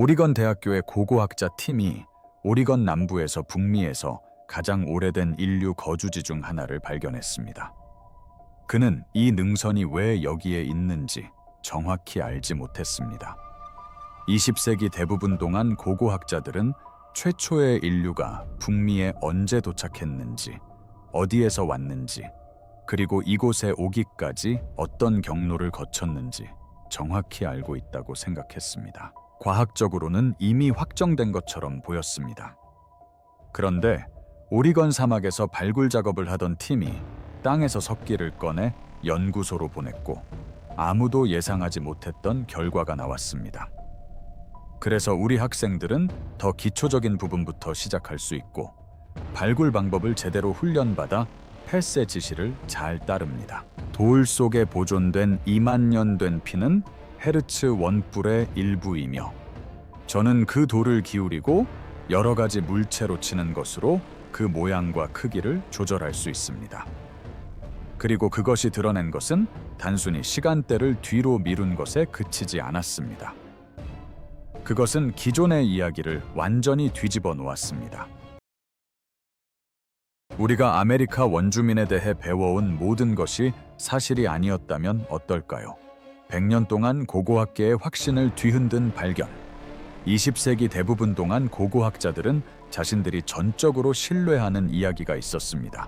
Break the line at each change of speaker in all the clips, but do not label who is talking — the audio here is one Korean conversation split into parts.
오리건 대학교의 고고학자 팀이 오리건 남부에서 북미에서 가장 오래된 인류 거주지 중 하나를 발견했습니다. 그는 이 능선이 왜 여기에 있는지 정확히 알지 못했습니다. 20세기 대부분 동안 고고학자들은 최초의 인류가 북미에 언제 도착했는지, 어디에서 왔는지, 그리고 이곳에 오기까지 어떤 경로를 거쳤는지 정확히 알고 있다고 생각했습니다. 과학적으로는 이미 확정된 것처럼 보였습니다. 그런데 오리건 사막에서 발굴 작업을 하던 팀이 땅에서 석기를 꺼내 연구소로 보냈고 아무도 예상하지 못했던 결과가 나왔습니다. 그래서 우리 학생들은 더 기초적인 부분부터 시작할 수 있고 발굴 방법을 제대로 훈련받아 헬스의 지시를 잘 따릅니다. 돌 속에 보존된 2만 년 된 피는 헤르츠 원뿔의 일부이며 저는 그 돌을 기울이고 여러 가지 물체로 치는 것으로 그 모양과 크기를 조절할 수 있습니다. 그리고 그것이 드러낸 것은 단순히 시간대를 뒤로 미룬 것에 그치지 않았습니다. 그것은 기존의 이야기를 완전히 뒤집어 놓았습니다. 우리가 아메리카 원주민에 대해 배워온 모든 것이 사실이 아니었다면 어떨까요? 100년 동안 고고학계의 확신을 뒤흔든 발견. 20세기 대부분 동안 고고학자들은 자신들이 전적으로 신뢰하는 이야기가 있었습니다.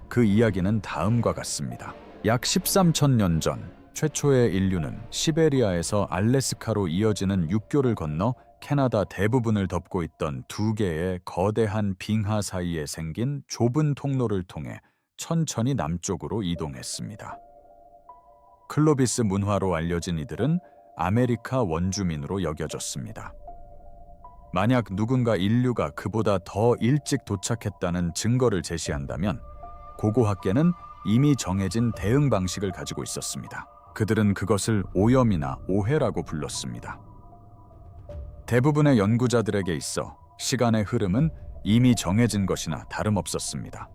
그 이야기는 다음과 같습니다. 약 13,000년 전 최초의 인류는 시베리아에서 알래스카로 이어지는 육교를 건너 캐나다 대부분을 덮고 있던 두 개의 거대한 빙하 사이에 생긴 좁은 통로를 통해 천천히 남쪽으로 이동했습니다. 클로비스 문화로 알려진 이들은 아메리카 원주민으로 여겨졌습니다. 만약 누군가 인류가 그보다 더 일찍 도착했다는 증거를 제시한다면 고고학계는 이미 정해진 대응 방식을 가지고 있었습니다. 그들은 그것을 오염이나 오해라고 불렀습니다. 대부분의 연구자들에게 있어 시간의 흐름은 이미 정해진 것이나 다름없었습니다.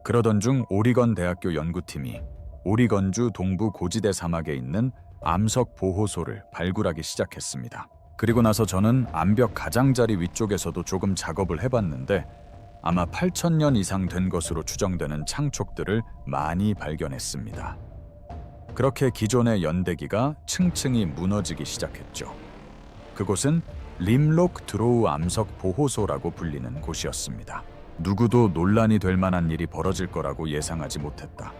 그러던 중 오리건 대학교 연구팀이 오리건주 동부 고지대 사막에 있는 암석 보호소를 발굴하기 시작했습니다. 그리고 나서 저는 암벽 가장자리 위쪽에서도 조금 작업을 해봤는데 아마 8,000년 이상 된 것으로 추정되는 창촉들을 많이 발견했습니다. 그렇게 기존의 연대기가 층층이 무너지기 시작했죠. 그곳은 림록 드로우 암석 보호소라고 불리는 곳이었습니다. 누구도 논란이 될 만한 일이 벌어질 거라고 예상하지 못했다.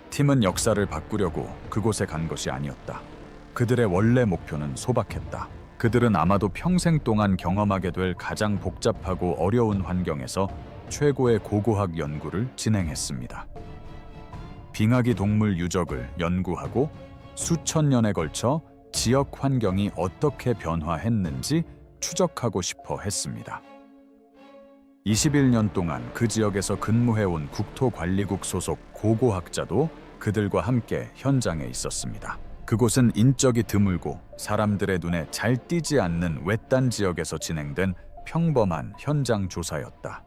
팀은 역사를 바꾸려고 그곳에 간 것이 아니었다. 그들의 원래 목표는 소박했다. 그들은 아마도 평생 동안 경험하게 될 가장 복잡하고 어려운 환경에서 최고의 고고학 연구를 진행했습니다. 빙하기 동물 유적을 연구하고 수천 년에 걸쳐 지역 환경이 어떻게 변화했는지 추적하고 싶어 했습니다. 21년 동안 그 지역에서 근무해온 국토관리국 소속 고고학자도 그들과 함께 현장에 있었습니다. 그곳은 인적이 드물고 사람들의 눈에 잘 띄지 않는 외딴 지역에서 진행된 평범한 현장 조사였다.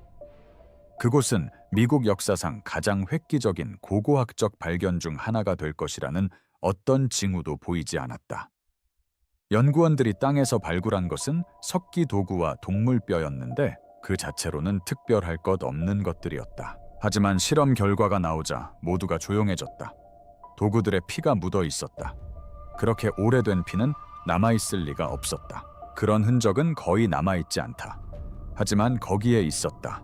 그곳은 미국 역사상 가장 획기적인 고고학적 발견 중 하나가 될 것이라는 어떤 징후도 보이지 않았다. 연구원들이 땅에서 발굴한 것은 석기 도구와 동물뼈였는데 그 자체로는 특별할 것 없는 것들이었다. 하지만 실험 결과가 나오자 모두가 조용해졌다. 도구들의 피가 묻어 있었다. 그렇게 오래된 피는 남아있을 리가 없었다. 그런 흔적은 거의 남아있지 않다. 하지만 거기에 있었다.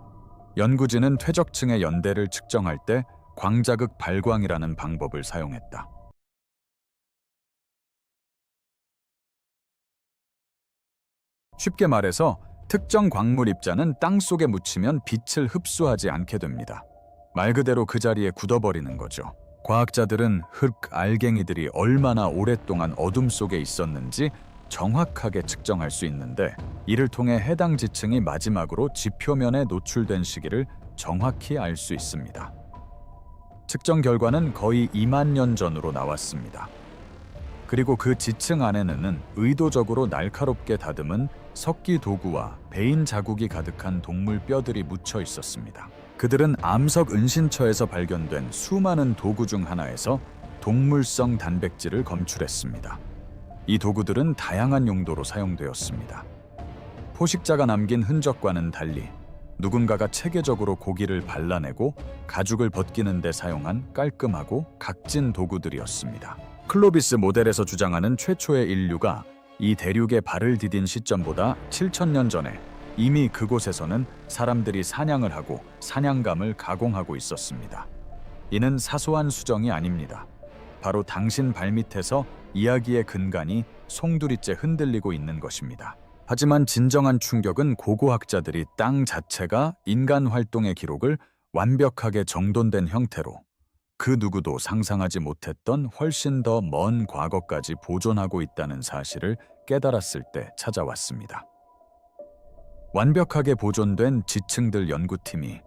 연구진은 퇴적층의 연대를 측정할 때 광자극 발광이라는 방법을 사용했다. 쉽게 말해서 특정 광물 입자는 땅 속에 묻히면 빛을 흡수하지 않게 됩니다. 말 그대로 그 자리에 굳어버리는 거죠. 과학자들은 흙 알갱이들이 얼마나 오랫동안 어둠 속에 있었는지 정확하게 측정할 수 있는데 이를 통해 해당 지층이 마지막으로 지표면에 노출된 시기를 정확히 알 수 있습니다. 측정 결과는 거의 2만 년 전으로 나왔습니다. 그리고 그 지층 안에는 의도적으로 날카롭게 다듬은 석기 도구와 베인 자국이 가득한 동물 뼈들이 묻혀 있었습니다. 그들은 암석 은신처에서 발견된 수많은 도구 중 하나에서 동물성 단백질을 검출했습니다. 이 도구들은 다양한 용도로 사용되었습니다. 포식자가 남긴 흔적과는 달리 누군가가 체계적으로 고기를 발라내고 가죽을 벗기는 데 사용한 깔끔하고 각진 도구들이었습니다. 클로비스 모델에서 주장하는 최초의 인류가 이 대륙에 발을 디딘 시점보다 7,000년 전에 이미 그곳에서는 사람들이 사냥을 하고 사냥감을 가공하고 있었습니다. 이는 사소한 수정이 아닙니다. 바로 당신 발밑에서 이야기의 근간이 송두리째 흔들리고 있는 것입니다. 하지만 진정한 충격은 고고학자들이 땅 자체가 인간 활동의 기록을 완벽하게 정돈된 형태로 그 누구도 상상하지 못했던 훨씬 더 먼 과거까지 보존하고 있다는 사실을 깨달았을 때 찾아왔습니다. 완벽하게 보존된 지층들 연구팀이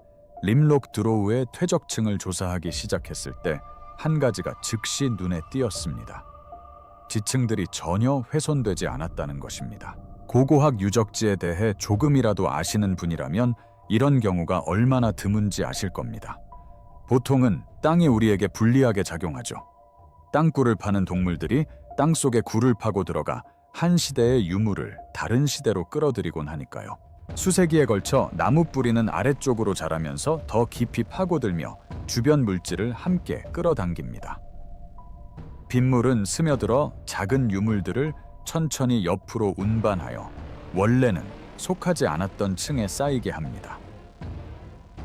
림록 드로우의 퇴적층을 조사하기 시작했을 때 한 가지가 즉시 눈에 띄었습니다. 지층들이 전혀 훼손되지 않았다는 것입니다. 고고학 유적지에 대해 조금이라도 아시는 분이라면 이런 경우가 얼마나 드문지 아실 겁니다. 보통은 땅이 우리에게 불리하게 작용하죠. 땅굴을 파는 동물들이 땅속에 굴을 파고 들어가 한 시대의 유물을 다른 시대로 끌어들이곤 하니까요. 수세기에 걸쳐 나무 뿌리는 아래쪽으로 자라면서 더 깊이 파고들며 주변 물질을 함께 끌어당깁니다. 빗물은 스며들어 작은 유물들을 천천히 옆으로 운반하여 원래는 속하지 않았던 층에 쌓이게 합니다.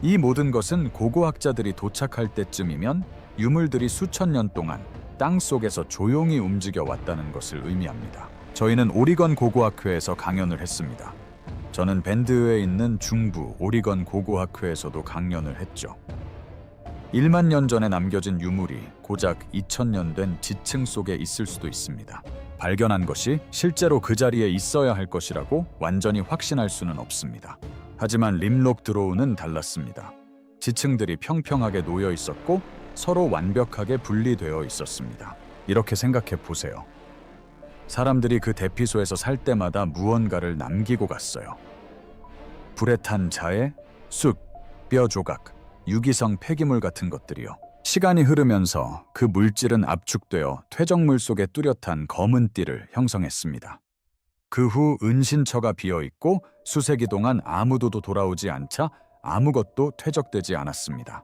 이 모든 것은 고고학자들이 도착할 때쯤이면 유물들이 수천 년 동안 땅 속에서 조용히 움직여 왔다는 것을 의미합니다. 저희는 오리건 고고학회에서 강연을 했습니다. 저는 밴드에 있는 중부 오리건 고고학회에서도 강연을 했죠. 1만 년 전에 남겨진 유물이 고작 2000년 된 지층 속에 있을 수도 있습니다. 발견한 것이 실제로 그 자리에 있어야 할 것이라고 완전히 확신할 수는 없습니다. 하지만 림록 드로우는 달랐습니다. 지층들이 평평하게 놓여 있었고 서로 완벽하게 분리되어 있었습니다. 이렇게 생각해 보세요. 사람들이 그 대피소에서 살 때마다 무언가를 남기고 갔어요. 불에 탄 자에, 쑥, 뼈 조각, 유기성 폐기물 같은 것들이요. 시간이 흐르면서 그 물질은 압축되어 퇴적물 속에 뚜렷한 검은 띠를 형성했습니다. 그 후 은신처가 비어있고 수세기 동안 아무도 돌아오지 않자 아무것도 퇴적되지 않았습니다.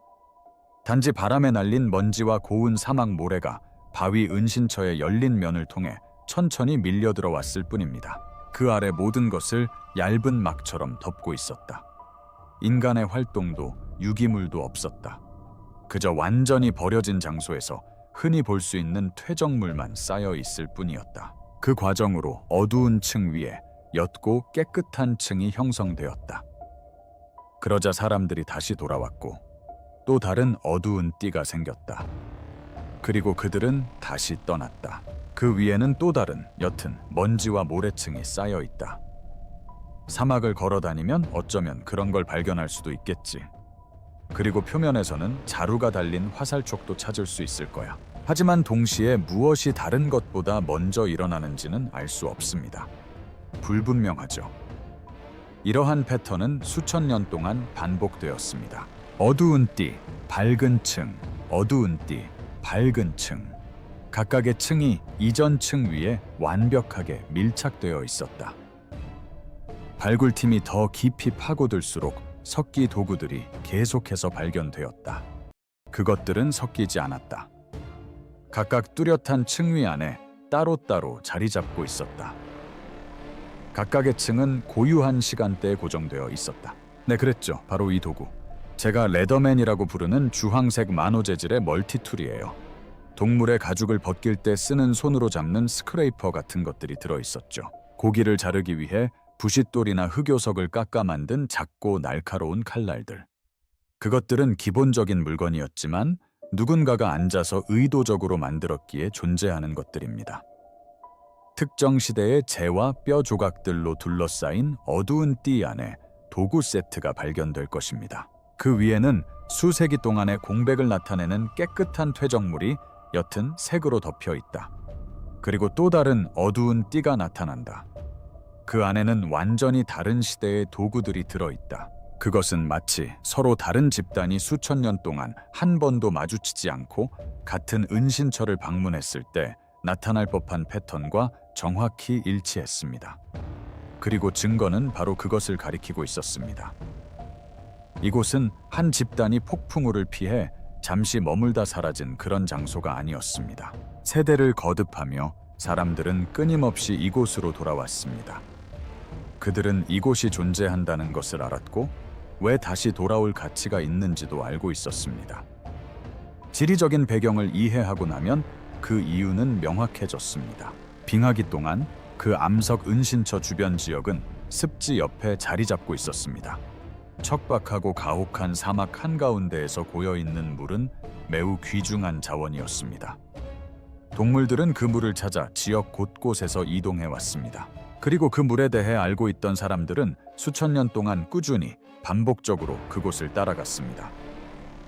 단지 바람에 날린 먼지와 고운 사막 모래가 바위 은신처의 열린 면을 통해 천천히 밀려 들어왔을 뿐입니다. 그 아래 모든 것을 얇은 막처럼 덮고 있었다. 인간의 활동도 유기물도 없었다. 그저 완전히 버려진 장소에서 흔히 볼 수 있는 퇴적물만 쌓여 있을 뿐이었다. 그 과정으로 어두운 층 위에 옅고 깨끗한 층이 형성되었다. 그러자 사람들이 다시 돌아왔고 또 다른 어두운 띠가 생겼다. 그리고 그들은 다시 떠났다. 그 위에는 또 다른 옅은 먼지와 모래층이 쌓여 있다. 사막을 걸어 다니면 어쩌면 그런 걸 발견할 수도 있겠지. 그리고 표면에서는 자루가 달린 화살촉도 찾을 수 있을 거야. 하지만 동시에 무엇이 다른 것보다 먼저 일어나는지는 알 수 없습니다. 불분명하죠. 이러한 패턴은 수천 년 동안 반복되었습니다. 어두운 띠, 밝은 층, 어두운 띠, 밝은 층. 각각의 층이 이전 층 위에 완벽하게 밀착되어 있었다. 발굴팀이 더 깊이 파고들수록 석기 도구들이 계속해서 발견되었다. 그것들은 섞이지 않았다. 각각 뚜렷한 층 위 안에 따로따로 자리 잡고 있었다. 각각의 층은 고유한 시간대에 고정되어 있었다. 네, 그랬죠. 바로 이 도구. 제가 레더맨이라고 부르는 주황색 만호 재질의 멀티툴이에요. 동물의 가죽을 벗길 때 쓰는 손으로 잡는 스크레이퍼 같은 것들이 들어있었죠. 고기를 자르기 위해 부싯돌이나 흑요석을 깎아 만든 작고 날카로운 칼날들. 그것들은 기본적인 물건이었지만 누군가가 앉아서 의도적으로 만들었기에 존재하는 것들입니다. 특정 시대의 재와 뼈 조각들로 둘러싸인 어두운 띠 안에 도구 세트가 발견될 것입니다. 그 위에는 수세기 동안의 공백을 나타내는 깨끗한 퇴적물이 옅은 색으로 덮여 있다. 그리고 또 다른 어두운 띠가 나타난다. 그 안에는 완전히 다른 시대의 도구들이 들어있다. 그것은 마치 서로 다른 집단이 수천 년 동안 한 번도 마주치지 않고 같은 은신처를 방문했을 때 나타날 법한 패턴과 정확히 일치했습니다. 그리고 증거는 바로 그것을 가리키고 있었습니다. 이곳은 한 집단이 폭풍우를 피해 잠시 머물다 사라진 그런 장소가 아니었습니다. 세대를 거듭하며 사람들은 끊임없이 이곳으로 돌아왔습니다. 그들은 이곳이 존재한다는 것을 알았고 왜 다시 돌아올 가치가 있는지도 알고 있었습니다. 지리적인 배경을 이해하고 나면 그 이유는 명확해졌습니다. 빙하기 동안 그 암석 은신처 주변 지역은 습지 옆에 자리 잡고 있었습니다. 척박하고 가혹한 사막 한가운데에서 고여있는 물은 매우 귀중한 자원이었습니다. 동물들은 그 물을 찾아 지역 곳곳에서 이동해 왔습니다. 그리고 그 물에 대해 알고 있던 사람들은 수천 년 동안 꾸준히 반복적으로 그곳을 따라갔습니다.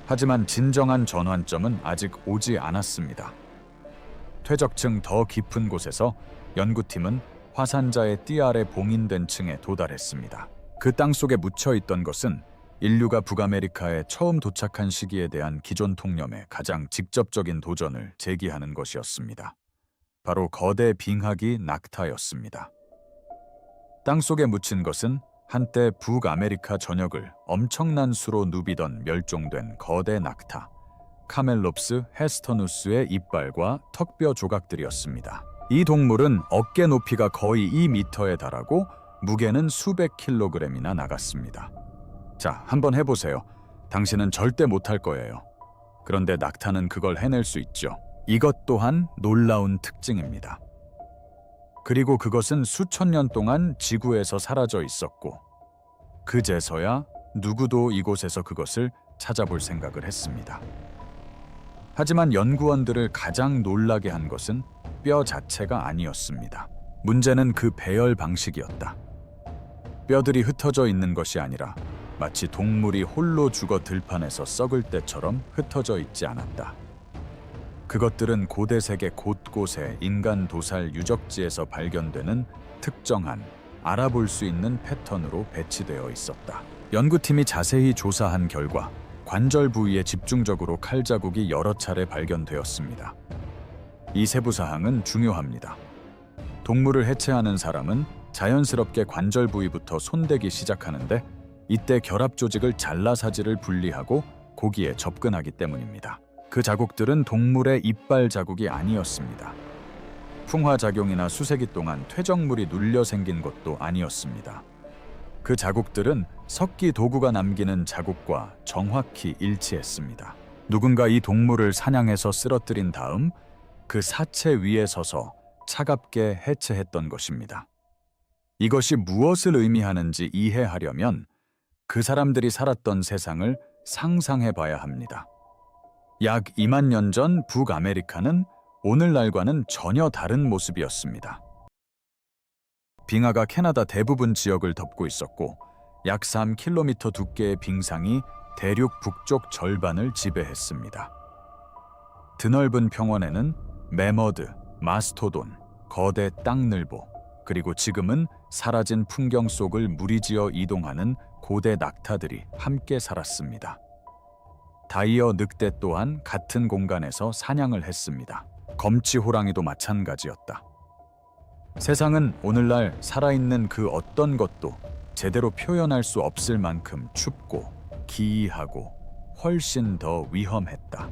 하지만 진정한 전환점은 아직 오지 않았습니다. 퇴적층 더 깊은 곳에서 연구팀은 화산자의 띠 아래 봉인된 층에 도달했습니다. 그 땅속에 묻혀있던 것은 인류가 북아메리카에 처음 도착한 시기에 대한 기존 통념의 가장 직접적인 도전을 제기하는 것이었습니다. 바로 거대 빙하기 낙타였습니다. 땅속에 묻힌 것은 한때 북아메리카 전역을 엄청난 수로 누비던 멸종된 거대 낙타, 카멜롭스 헤스터누스의 이빨과 턱뼈 조각들이었습니다. 이 동물은 어깨 높이가 거의 2m에 달하고 무게는 수백 킬로그램이나 나갔습니다. 자, 한번 해보세요. 당신은 절대 못할 거예요. 그런데 낙타는 그걸 해낼 수 있죠. 이것 또한 놀라운 특징입니다. 그리고 그것은 수천 년 동안 지구에서 사라져 있었고 그제서야 누구도 이곳에서 그것을 찾아볼 생각을 했습니다. 하지만 연구원들을 가장 놀라게 한 것은 뼈 자체가 아니었습니다. 문제는 그 배열 방식이었다. 뼈들이 흩어져 있는 것이 아니라 마치 동물이 홀로 죽어 들판에서 썩을 때처럼 흩어져 있지 않았다. 그것들은 고대 세계 곳곳에 인간 도살 유적지에서 발견되는 특정한 알아볼 수 있는 패턴으로 배치되어 있었다. 연구팀이 자세히 조사한 결과 관절 부위에 집중적으로 칼 자국이 여러 차례 발견되었습니다. 이 세부 사항은 중요합니다. 동물을 해체하는 사람은 자연스럽게 관절 부위부터 손대기 시작하는데 이때 결합 조직을 잘라사지를 분리하고 고기에 접근하기 때문입니다. 그 자국들은 동물의 이빨 자국이 아니었습니다. 풍화작용이나 수세기 동안 퇴적물이 눌려 생긴 것도 아니었습니다. 그 자국들은 석기 도구가 남기는 자국과 정확히 일치했습니다. 누군가 이 동물을 사냥해서 쓰러뜨린 다음 그 사체 위에 서서 차갑게 해체했던 것입니다. 이것이 무엇을 의미하는지 이해하려면 그 사람들이 살았던 세상을 상상해 봐야 합니다. 약 2만 년 전 북아메리카는 오늘날과는 전혀 다른 모습이었습니다. 빙하가 캐나다 대부분 지역을 덮고 있었고 약 3km 두께의 빙상이 대륙 북쪽 절반을 지배했습니다. 드넓은 평원에는 매머드, 마스토돈, 거대 땅늘보, 그리고 지금은 사라진 풍경 속을 무리지어 이동하는 고대 낙타들이 함께 살았습니다. 다이어 늑대 또한 같은 공간에서 사냥을 했습니다. 검치 호랑이도 마찬가지였다. 세상은 오늘날 살아있는 그 어떤 것도 제대로 표현할 수 없을 만큼 춥고 기이하고 훨씬 더 위험했다.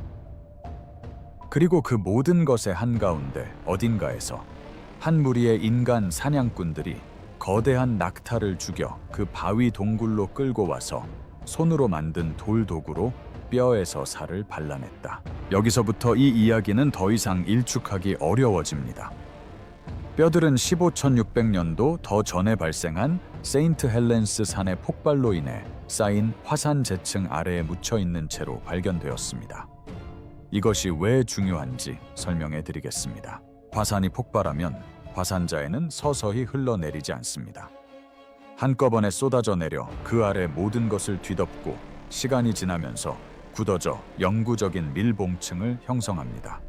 그리고 그 모든 것의 한가운데 어딘가에서 한 무리의 인간 사냥꾼들이 거대한 낙타를 죽여 그 바위 동굴로 끌고 와서 손으로 만든 돌도구로 뼈에서 살을 발라냈다. 여기서부터 이 이야기는 더 이상 일축하기 어려워집니다. 뼈들은 15,600년도 더 전에 발생한 세인트 헬렌스 산의 폭발로 인해 쌓인 화산 재층 아래에 묻혀 있는 채로 발견되었습니다. 이것이 왜 중요한지 설명해 드리겠습니다. 화산이 폭발하면 화산자에는 서서히 흘러내리지 않습니다. 한꺼번에 쏟아져 내려 그 아래 모든 것을 뒤덮고 시간이 지나면서 굳어져 영구적인 밀봉층을 형성합니다.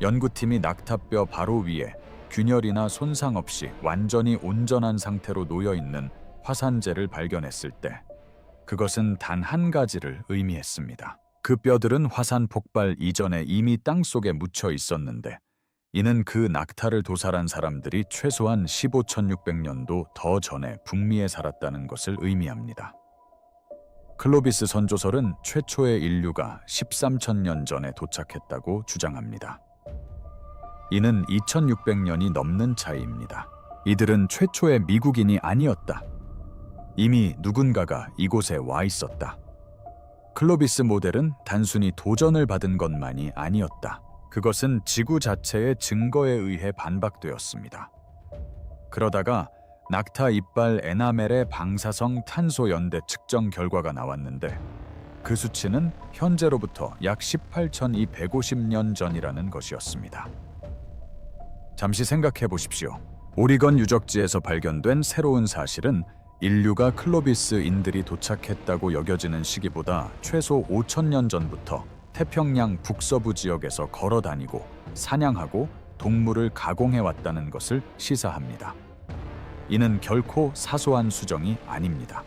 연구팀이 낙타뼈 바로 위에 균열이나 손상 없이 완전히 온전한 상태로 놓여있는 화산재를 발견했을 때 그것은 단 한 가지를 의미했습니다. 그 뼈들은 화산 폭발 이전에 이미 땅속에 묻혀 있었는데 이는 그 낙타를 도살한 사람들이 최소한 15,600년도 더 전에 북미에 살았다는 것을 의미합니다. 클로비스 선조설은 최초의 인류가 13,000년 전에 도착했다고 주장합니다. 이는 2,600년이 넘는 차이입니다. 이들은 최초의 미국인이 아니었다. 이미 누군가가 이곳에 와 있었다. 클로비스 모델은 단순히 도전을 받은 것만이 아니었다. 그것은 지구 자체의 증거에 의해 반박되었습니다. 그러다가 낙타 이빨 에나멜의 방사성 탄소 연대 측정 결과가 나왔는데 그 수치는 현재로부터 약 18,250년 전이라는 것이었습니다. 잠시 생각해 보십시오. 오리건 유적지에서 발견된 새로운 사실은 인류가 클로비스인들이 도착했다고 여겨지는 시기보다 최소 5,000년 전부터 태평양 북서부 지역에서 걸어 다니고 사냥하고 동물을 가공해왔다는 것을 시사합니다. 이는 결코 사소한 수정이 아닙니다.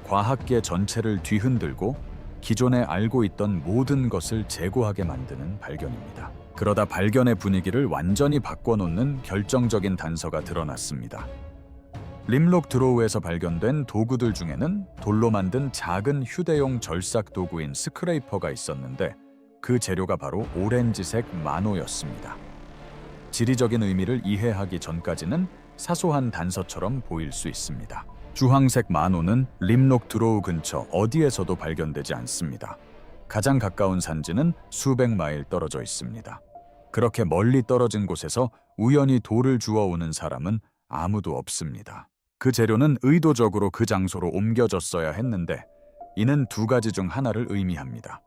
과학계 전체를 뒤흔들고 기존에 알고 있던 모든 것을 재고하게 만드는 발견입니다. 그러다 발견의 분위기를 완전히 바꿔놓는 결정적인 단서가 드러났습니다. 림록 드로우에서 발견된 도구들 중에는 돌로 만든 작은 휴대용 절삭 도구인 스크레이퍼가 있었는데 그 재료가 바로 오렌지색 마노였습니다. 지리적인 의미를 이해하기 전까지는 사소한 단서처럼 보일 수 있습니다. 주황색 마노는 림록 드로우 근처 어디에서도 발견되지 않습니다. 가장 가까운 산지는 수백 마일 떨어져 있습니다. 그렇게 멀리 떨어진 곳에서 우연히 돌을 주워오는 사람은 아무도 없습니다. 그 재료는 의도적으로 그 장소로 옮겨졌어야 했는데 이는 두 가지 중 하나를 의미합니다.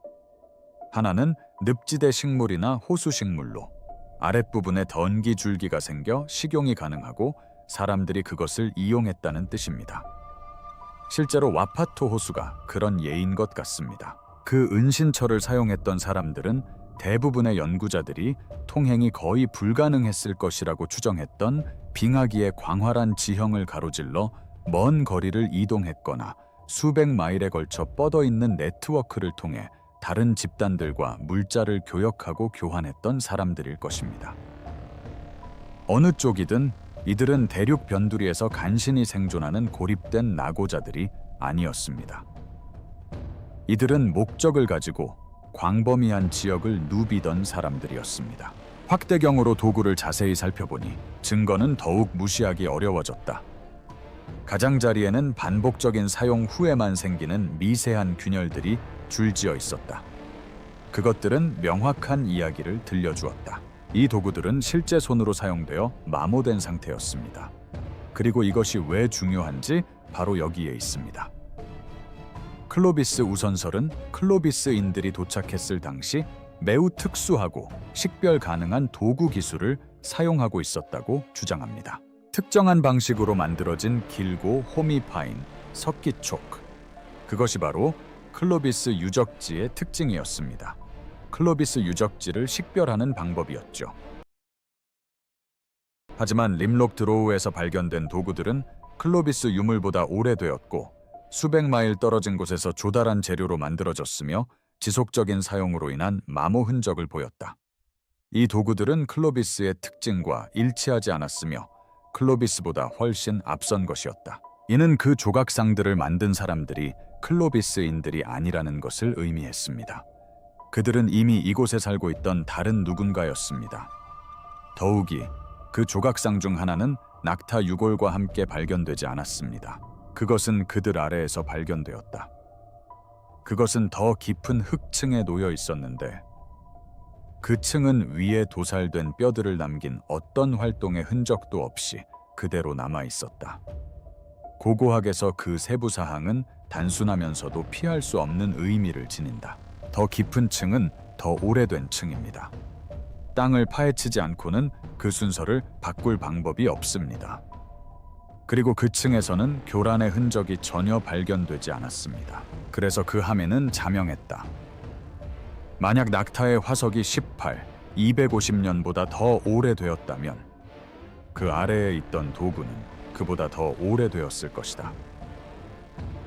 하나는 늪지대 식물이나 호수 식물로 아랫부분에 던기 줄기가 생겨 식용이 가능하고 사람들이 그것을 이용했다는 뜻입니다. 실제로 와파토 호수가 그런 예인 것 같습니다. 그 은신처를 사용했던 사람들은 대부분의 연구자들이 통행이 거의 불가능했을 것이라고 추정했던 빙하기의 광활한 지형을 가로질러 먼 거리를 이동했거나 수백 마일에 걸쳐 뻗어있는 네트워크를 통해 다른 집단들과 물자를 교역하고 교환했던 사람들일 것입니다. 어느 쪽이든 이들은 대륙 변두리에서 간신히 생존하는 고립된 낙오자들이 아니었습니다. 이들은 목적을 가지고 광범위한 지역을 누비던 사람들이었습니다. 확대경으로 도구를 자세히 살펴보니 증거는 더욱 무시하기 어려워졌다. 가장자리에는 반복적인 사용 후에만 생기는 미세한 균열들이 줄지어 있었다. 그것들은 명확한 이야기를 들려주었다. 이 도구들은 실제 손으로 사용되어 마모된 상태였습니다. 그리고 이것이 왜 중요한지 바로 여기에 있습니다. 클로비스 우선설은 클로비스인들이 도착했을 당시 매우 특수하고 식별 가능한 도구 기술을 사용하고 있었다고 주장합니다. 특정한 방식으로 만들어진 길고 홈이 파인 석기촉. 그것이 바로 클로비스 유적지의 특징이었습니다. 클로비스 유적지를 식별하는 방법이었죠. 하지만 림록 드로우에서 발견된 도구들은 클로비스 유물보다 오래되었고 수백 마일 떨어진 곳에서 조달한 재료로 만들어졌으며 지속적인 사용으로 인한 마모 흔적을 보였다. 이 도구들은 클로비스의 특징과 일치하지 않았으며 클로비스보다 훨씬 앞선 것이었다. 이는 그 조각상들을 만든 사람들이 클로비스인들이 아니라는 것을 의미했습니다. 그들은 이미 이곳에 살고 있던 다른 누군가였습니다. 더욱이 그 조각상 중 하나는 낙타 유골과 함께 발견되지 않았습니다. 그것은 그들 아래에서 발견되었다. 그것은 더 깊은 흙층에 놓여 있었는데 그 층은 위에 도살된 뼈들을 남긴 어떤 활동의 흔적도 없이 그대로 남아 있었다. 고고학에서 그 세부 사항은 단순하면서도 피할 수 없는 의미를 지닌다. 더 깊은 층은 더 오래된 층입니다. 땅을 파헤치지 않고는 그 순서를 바꿀 방법이 없습니다. 그리고 그 층에서는 교란의 흔적이 전혀 발견되지 않았습니다. 그래서 그 함에는 자명했다. 만약 낙타의 화석이 250년보다 더 오래되었다면 그 아래에 있던 도구는 그보다 더 오래되었을 것이다.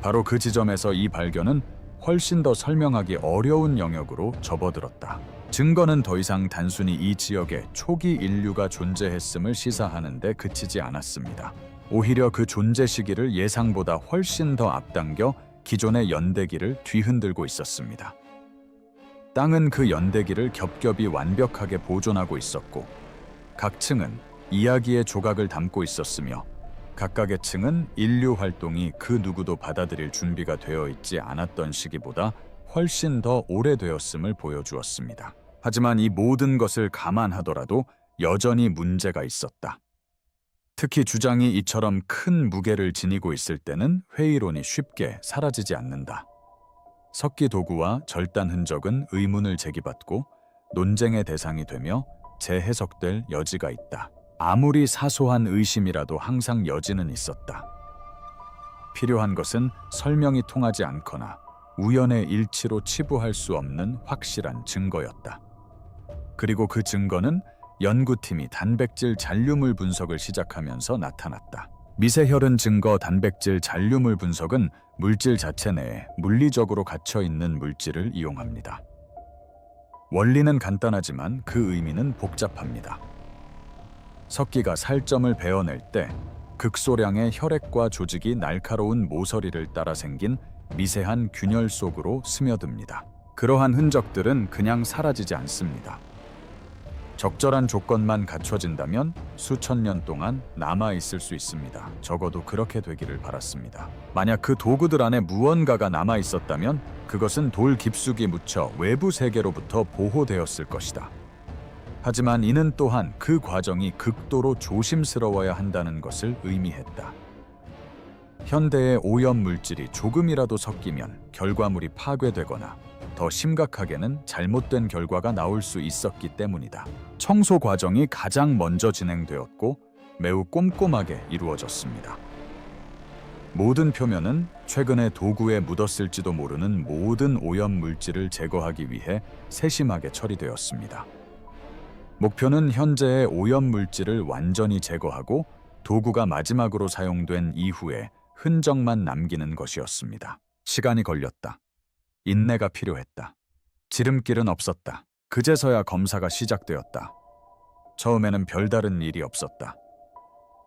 바로 그 지점에서 이 발견은 훨씬 더 설명하기 어려운 영역으로 접어들었다. 증거는 더 이상 단순히 이 지역에 초기 인류가 존재했음을 시사하는 데 그치지 않았습니다. 오히려 그 존재 시기를 예상보다 훨씬 더 앞당겨 기존의 연대기를 뒤흔들고 있었습니다. 땅은 그 연대기를 겹겹이 완벽하게 보존하고 있었고, 각 층은 이야기의 조각을 담고 있었으며 각각의 층은 인류 활동이 그 누구도 받아들일 준비가 되어 있지 않았던 시기보다 훨씬 더 오래되었음을 보여주었습니다. 하지만 이 모든 것을 감안하더라도 여전히 문제가 있었다. 특히 주장이 이처럼 큰 무게를 지니고 있을 때는 회의론이 쉽게 사라지지 않는다. 석기 도구와 절단 흔적은 의문을 제기받고 논쟁의 대상이 되며 재해석될 여지가 있다. 아무리 사소한 의심이라도 항상 여지는 있었다. 필요한 것은 설명이 통하지 않거나 우연의 일치로 치부할 수 없는 확실한 증거였다. 그리고 그 증거는 연구팀이 단백질 잔류물 분석을 시작하면서 나타났다. 미세혈흔 증거 단백질 잔류물 분석은 물질 자체 내에 물리적으로 갇혀 있는 물질을 이용합니다. 원리는 간단하지만 그 의미는 복잡합니다. 석기가 살점을 베어낼 때 극소량의 혈액과 조직이 날카로운 모서리를 따라 생긴 미세한 균열 속으로 스며듭니다. 그러한 흔적들은 그냥 사라지지 않습니다. 적절한 조건만 갖춰진다면 수천 년 동안 남아있을 수 있습니다. 적어도 그렇게 되기를 바랐습니다. 만약 그 도구들 안에 무언가가 남아있었다면 그것은 돌 깊숙이 묻혀 외부 세계로부터 보호되었을 것이다. 하지만 이는 또한 그 과정이 극도로 조심스러워야 한다는 것을 의미했다. 현대의 오염물질이 조금이라도 섞이면 결과물이 파괴되거나 더 심각하게는 잘못된 결과가 나올 수 있었기 때문이다. 청소 과정이 가장 먼저 진행되었고 매우 꼼꼼하게 이루어졌습니다. 모든 표면은 최근에 도구에 묻었을지도 모르는 모든 오염물질을 제거하기 위해 세심하게 처리되었습니다. 목표는 현재의 오염물질을 완전히 제거하고 도구가 마지막으로 사용된 이후에 흔적만 남기는 것이었습니다. 시간이 걸렸다. 인내가 필요했다. 지름길은 없었다. 그제서야 검사가 시작되었다. 처음에는 별다른 일이 없었다.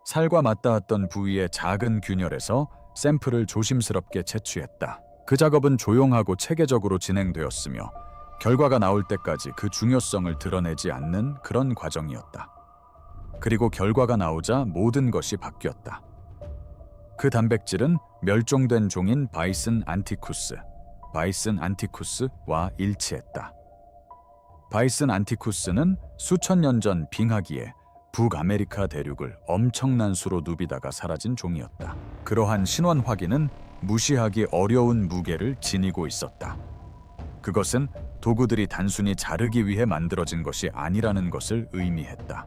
살과 맞닿았던 부위의 작은 균열에서 샘플을 조심스럽게 채취했다. 그 작업은 조용하고 체계적으로 진행되었으며 결과가 나올 때까지 그 중요성을 드러내지 않는 그런 과정이었다. 그리고 결과가 나오자 모든 것이 바뀌었다. 그 단백질은 멸종된 종인 바이슨 안티쿠스와 일치했다. 바이슨 안티쿠스는 수천 년 전 빙하기에 북아메리카 대륙을 엄청난 수로 누비다가 사라진 종이었다. 그러한 신원 확인은 무시하기 어려운 무게를 지니고 있었다. 그것은 도구들이 단순히 자르기 위해 만들어진 것이 아니라는 것을 의미했다.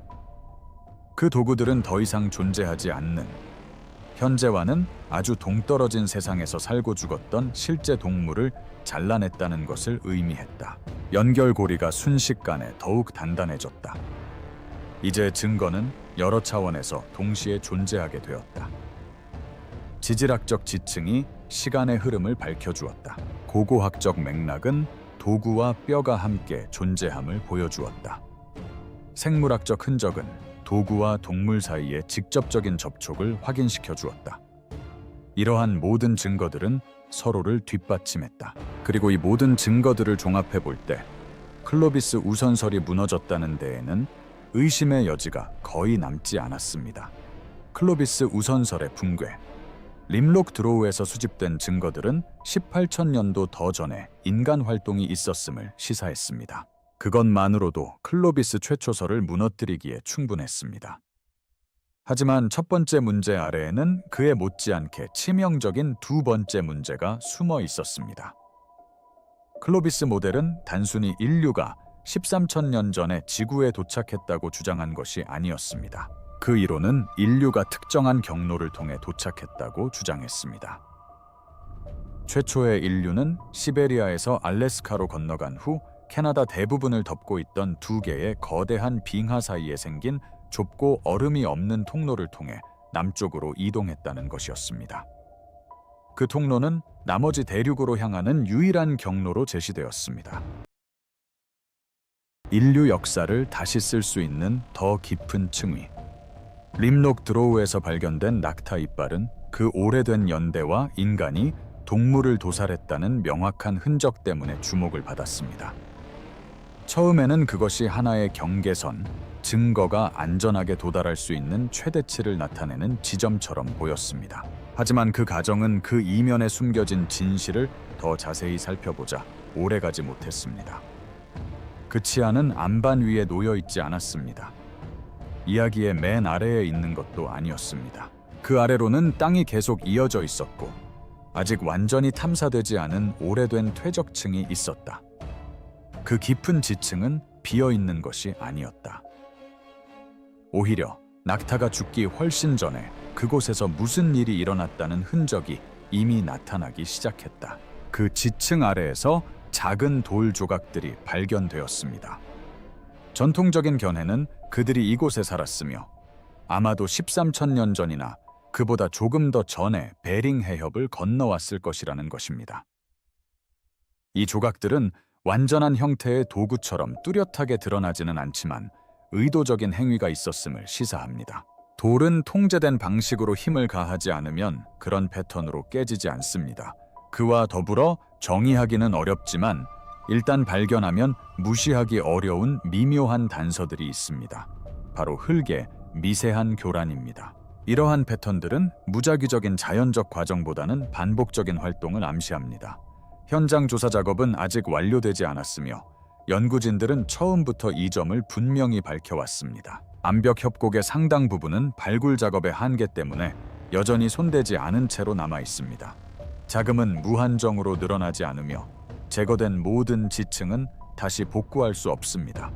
그 도구들은 더 이상 존재하지 않는, 현재와는 아주 동떨어진 세상에서 살고 죽었던 실제 동물을 잘라냈다는 것을 의미했다. 연결고리가 순식간에 더욱 단단해졌다. 이제 증거는 여러 차원에서 동시에 존재하게 되었다. 지질학적 지층이 시간의 흐름을 밝혀주었다. 고고학적 맥락은 도구와 뼈가 함께 존재함을 보여주었다. 생물학적 흔적은 도구와 동물 사이의 직접적인 접촉을 확인시켜 주었다. 이러한 모든 증거들은 서로를 뒷받침했다. 그리고 이 모든 증거들을 종합해 볼 때 클로비스 우선설이 무너졌다는 데에는 의심의 여지가 거의 남지 않았습니다. 클로비스 우선설의 붕괴, 림록 드로우에서 수집된 증거들은 18,000년도 더 전에 인간 활동이 있었음을 시사했습니다. 그것만으로도 클로비스 최초설을 무너뜨리기에 충분했습니다. 하지만 첫 번째 문제 아래에는 그에 못지않게 치명적인 두 번째 문제가 숨어 있었습니다. 클로비스 모델은 단순히 인류가 13,000년 전에 지구에 도착했다고 주장한 것이 아니었습니다. 그 이론은 인류가 특정한 경로를 통해 도착했다고 주장했습니다. 최초의 인류는 시베리아에서 알래스카로 건너간 후 캐나다 대부분을 덮고 있던 두 개의 거대한 빙하 사이에 생긴 좁고 얼음이 없는 통로를 통해 남쪽으로 이동했다는 것이었습니다. 그 통로는 나머지 대륙으로 향하는 유일한 경로로 제시되었습니다. 인류 역사를 다시 쓸 수 있는 더 깊은 층위. 림록 드로우에서 발견된 낙타 이빨은 그 오래된 연대와 인간이 동물을 도살했다는 명확한 흔적 때문에 주목을 받았습니다. 처음에는 그것이 하나의 경계선, 증거가 안전하게 도달할 수 있는 최대치를 나타내는 지점처럼 보였습니다. 하지만 그 과정은 그 이면에 숨겨진 진실을 더 자세히 살펴보자 오래가지 못했습니다. 그 치아는 안반 위에 놓여 있지 않았습니다. 이야기의 맨 아래에 있는 것도 아니었습니다. 그 아래로는 땅이 계속 이어져 있었고 아직 완전히 탐사되지 않은 오래된 퇴적층이 있었다. 그 깊은 지층은 비어있는 것이 아니었다. 오히려 낙타가 죽기 훨씬 전에 그곳에서 무슨 일이 일어났다는 흔적이 이미 나타나기 시작했다. 그 지층 아래에서 작은 돌 조각들이 발견되었습니다. 전통적인 견해는 그들이 이곳에 살았으며 아마도 13,000년 전이나 그보다 조금 더 전에 베링 해협을 건너왔을 것이라는 것입니다. 이 조각들은 완전한 형태의 도구처럼 뚜렷하게 드러나지는 않지만 의도적인 행위가 있었음을 시사합니다. 돌은 통제된 방식으로 힘을 가하지 않으면 그런 패턴으로 깨지지 않습니다. 그와 더불어 정의하기는 어렵지만 일단 발견하면 무시하기 어려운 미묘한 단서들이 있습니다. 바로 흙의 미세한 교란입니다. 이러한 패턴들은 무작위적인 자연적 과정보다는 반복적인 활동을 암시합니다. 현장 조사 작업은 아직 완료되지 않았으며 연구진들은 처음부터 이 점을 분명히 밝혀왔습니다. 암벽 협곡의 상당 부분은 발굴 작업의 한계 때문에 여전히 손대지 않은 채로 남아 있습니다. 자금은 무한정으로 늘어나지 않으며 제거된 모든 지층은 다시 복구할 수 없습니다.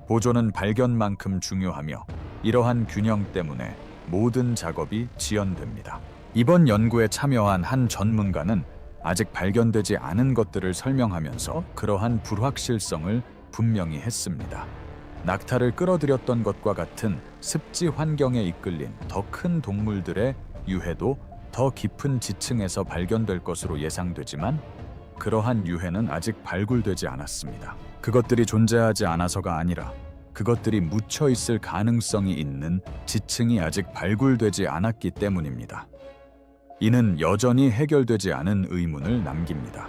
보존은 발견만큼 중요하며 이러한 균형 때문에 모든 작업이 지연됩니다. 이번 연구에 참여한 한 전문가는 아직 발견되지 않은 것들을 설명하면서 그러한 불확실성을 분명히 했습니다. 낙타를 끌어들였던 것과 같은 습지 환경에 이끌린 더 큰 동물들의 유해도 더 깊은 지층에서 발견될 것으로 예상되지만 그러한 유해는 아직 발굴되지 않았습니다. 그것들이 존재하지 않아서가 아니라 그것들이 묻혀 있을 가능성이 있는 지층이 아직 발굴되지 않았기 때문입니다. 이는 여전히 해결되지 않은 의문을 남깁니다.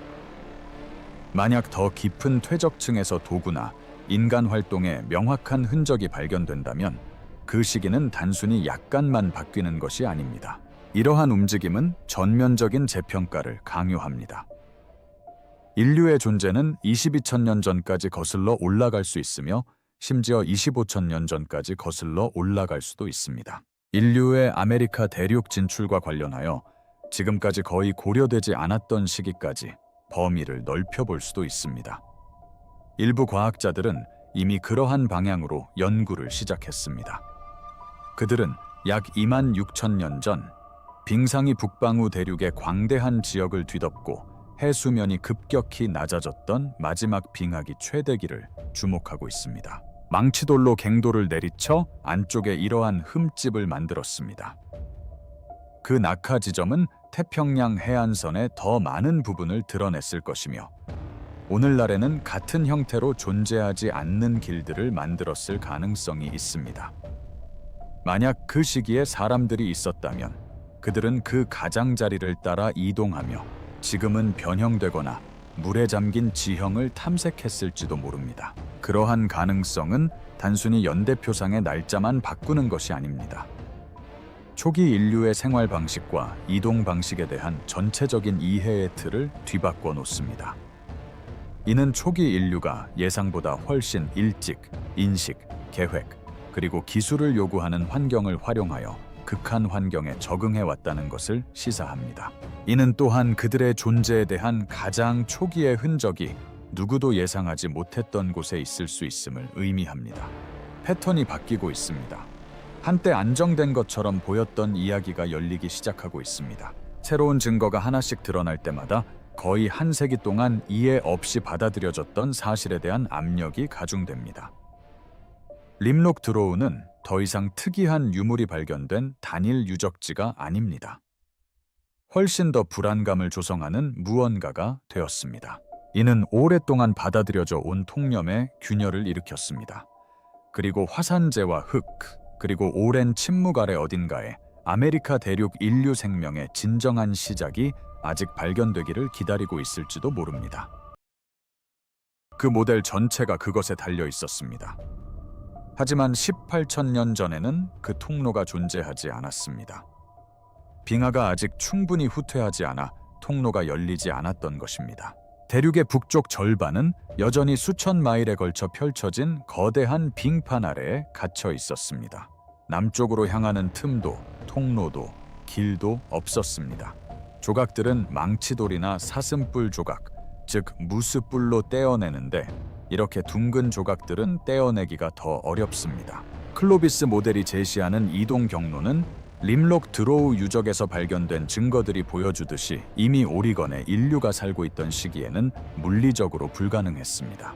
만약 더 깊은 퇴적층에서 도구나 인간 활동에 명확한 흔적이 발견된다면 그 시기는 단순히 약간만 바뀌는 것이 아닙니다. 이러한 움직임은 전면적인 재평가를 강요합니다. 인류의 존재는 22,000년 전까지 거슬러 올라갈 수 있으며 심지어 25,000년 전까지 거슬러 올라갈 수도 있습니다. 인류의 아메리카 대륙 진출과 관련하여 지금까지 거의 고려되지 않았던 시기까지 범위를 넓혀볼 수도 있습니다. 일부 과학자들은 이미 그러한 방향으로 연구를 시작했습니다. 그들은 약 26,000년 전 빙상이 북방우 대륙의 광대한 지역을 뒤덮고 해수면이 급격히 낮아졌던 마지막 빙하기 최대기를 주목하고 있습니다. 망치돌로 갱도를 내리쳐 안쪽에 이러한 흠집을 만들었습니다. 그 낙하 지점은 태평양 해안선의 더 많은 부분을 드러냈을 것이며 오늘날에는 같은 형태로 존재하지 않는 길들을 만들었을 가능성이 있습니다. 만약 그 시기에 사람들이 있었다면 그들은 그 가장자리를 따라 이동하며 지금은 변형되거나 물에 잠긴 지형을 탐색했을지도 모릅니다. 그러한 가능성은 단순히 연대표상의 날짜만 바꾸는 것이 아닙니다. 초기 인류의 생활 방식과 이동 방식에 대한 전체적인 이해의 틀을 뒤바꿔 놓습니다. 이는 초기 인류가 예상보다 훨씬 일찍 인식, 계획, 그리고 기술을 요구하는 환경을 활용하여 극한 환경에 적응해 왔다는 것을 시사합니다. 이는 또한 그들의 존재에 대한 가장 초기의 흔적이 누구도 예상하지 못했던 곳에 있을 수 있음을 의미합니다. 패턴이 바뀌고 있습니다. 한때 안정된 것처럼 보였던 이야기가 열리기 시작하고 있습니다. 새로운 증거가 하나씩 드러날 때마다 거의 한 세기 동안 이해 없이 받아들여졌던 사실에 대한 압력이 가중됩니다. 림록 드로우는 더 이상 특이한 유물이 발견된 단일 유적지가 아닙니다. 훨씬 더 불안감을 조성하는 무언가가 되었습니다. 이는 오랫동안 받아들여져 온 통념에 균열을 일으켰습니다. 그리고 화산재와 흙, 그리고 오랜 침묵 아래 어딘가에 아메리카 대륙 인류 생명의 진정한 시작이 아직 발견되기를 기다리고 있을지도 모릅니다. 그 모델 전체가 그것에 달려 있었습니다. 하지만 18천 년 전에는 그 통로가 존재하지 않았습니다. 빙하가 아직 충분히 후퇴하지 않아 통로가 열리지 않았던 것입니다. 대륙의 북쪽 절반은 여전히 수천 마일에 걸쳐 펼쳐진 거대한 빙판 아래에 갇혀 있었습니다. 남쪽으로 향하는 틈도, 통로도, 길도 없었습니다. 조각들은 망치돌이나 사슴뿔 조각, 즉 무스뿔로 떼어내는데 이렇게 둥근 조각들은 떼어내기가 더 어렵습니다. 클로비스 모델이 제시하는 이동 경로는 림록 드로우 유적에서 발견된 증거들이 보여주듯이 이미 오리건에 인류가 살고 있던 시기에는 물리적으로 불가능했습니다.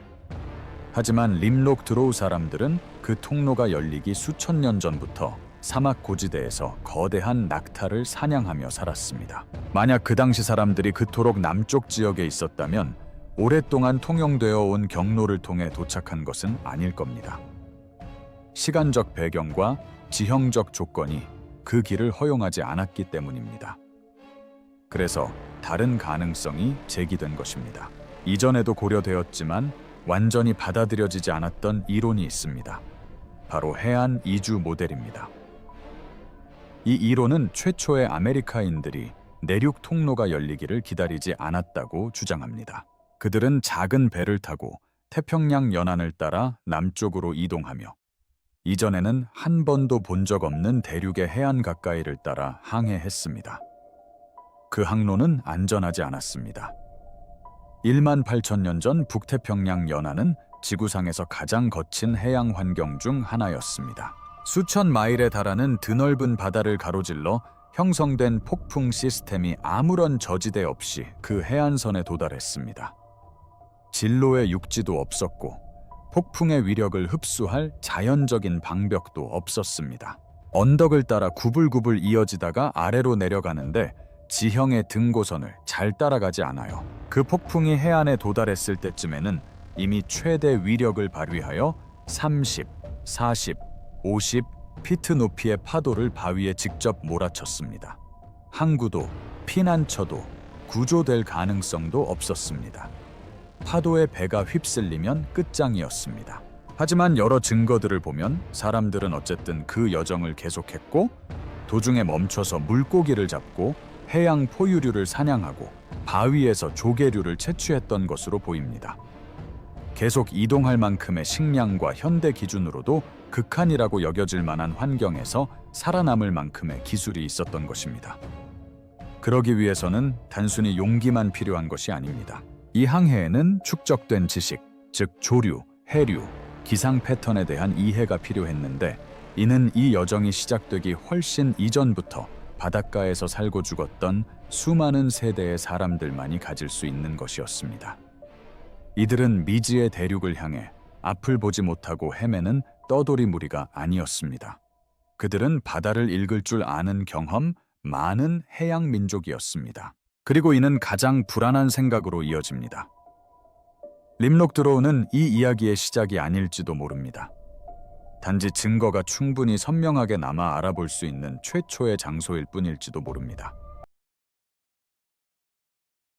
하지만 림록 드로우 사람들은 그 통로가 열리기 수천 년 전부터 사막 고지대에서 거대한 낙타를 사냥하며 살았습니다. 만약 그 당시 사람들이 그토록 남쪽 지역에 있었다면 오랫동안 통용되어 온 경로를 통해 도착한 것은 아닐 겁니다. 시간적 배경과 지형적 조건이 그 길을 허용하지 않았기 때문입니다. 그래서 다른 가능성이 제기된 것입니다. 이전에도 고려되었지만 완전히 받아들여지지 않았던 이론이 있습니다. 바로 해안 이주 모델입니다. 이 이론은 최초의 아메리카인들이 내륙 통로가 열리기를 기다리지 않았다고 주장합니다. 그들은 작은 배를 타고 태평양 연안을 따라 남쪽으로 이동하며 이전에는 한 번도 본 적 없는 대륙의 해안 가까이를 따라 항해했습니다. 그 항로는 안전하지 않았습니다. 1만 8천 년 전 북태평양 연안은 지구상에서 가장 거친 해양 환경 중 하나였습니다. 수천 마일에 달하는 드넓은 바다를 가로질러 형성된 폭풍 시스템이 아무런 저지대 없이 그 해안선에 도달했습니다. 진로의 육지도 없었고 폭풍의 위력을 흡수할 자연적인 방벽도 없었습니다. 언덕을 따라 구불구불 이어지다가 아래로 내려가는데 지형의 등고선을 잘 따라가지 않아요. 그 폭풍이 해안에 도달했을 때쯤에는 이미 최대 위력을 발휘하여 30, 40, 50 피트 높이의 파도를 바위에 직접 몰아쳤습니다. 항구도 피난처도 구조될 가능성도 없었습니다. 파도에 배가 휩쓸리면 끝장이었습니다. 하지만 여러 증거들을 보면 사람들은 어쨌든 그 여정을 계속했고 도중에 멈춰서 물고기를 잡고 해양 포유류를 사냥하고 바위에서 조개류를 채취했던 것으로 보입니다. 계속 이동할 만큼의 식량과 현대 기준으로도 극한이라고 여겨질 만한 환경에서 살아남을 만큼의 기술이 있었던 것입니다. 그러기 위해서는 단순히 용기만 필요한 것이 아닙니다. 이 항해에는 축적된 지식, 즉 조류, 해류, 기상 패턴에 대한 이해가 필요했는데 이는 이 여정이 시작되기 훨씬 이전부터 바닷가에서 살고 죽었던 수많은 세대의 사람들만이 가질 수 있는 것이었습니다. 이들은 미지의 대륙을 향해 앞을 보지 못하고 헤매는 떠돌이 무리가 아니었습니다. 그들은 바다를 읽을 줄 아는 경험 많은 해양 민족이었습니다. 그리고 이는 가장 불안한 생각으로 이어집니다. 림록 드로우는 이 이야기의 시작이 아닐지도 모릅니다. 단지 증거가 충분히 선명하게 남아 알아볼 수 있는 최초의 장소일 뿐일지도 모릅니다.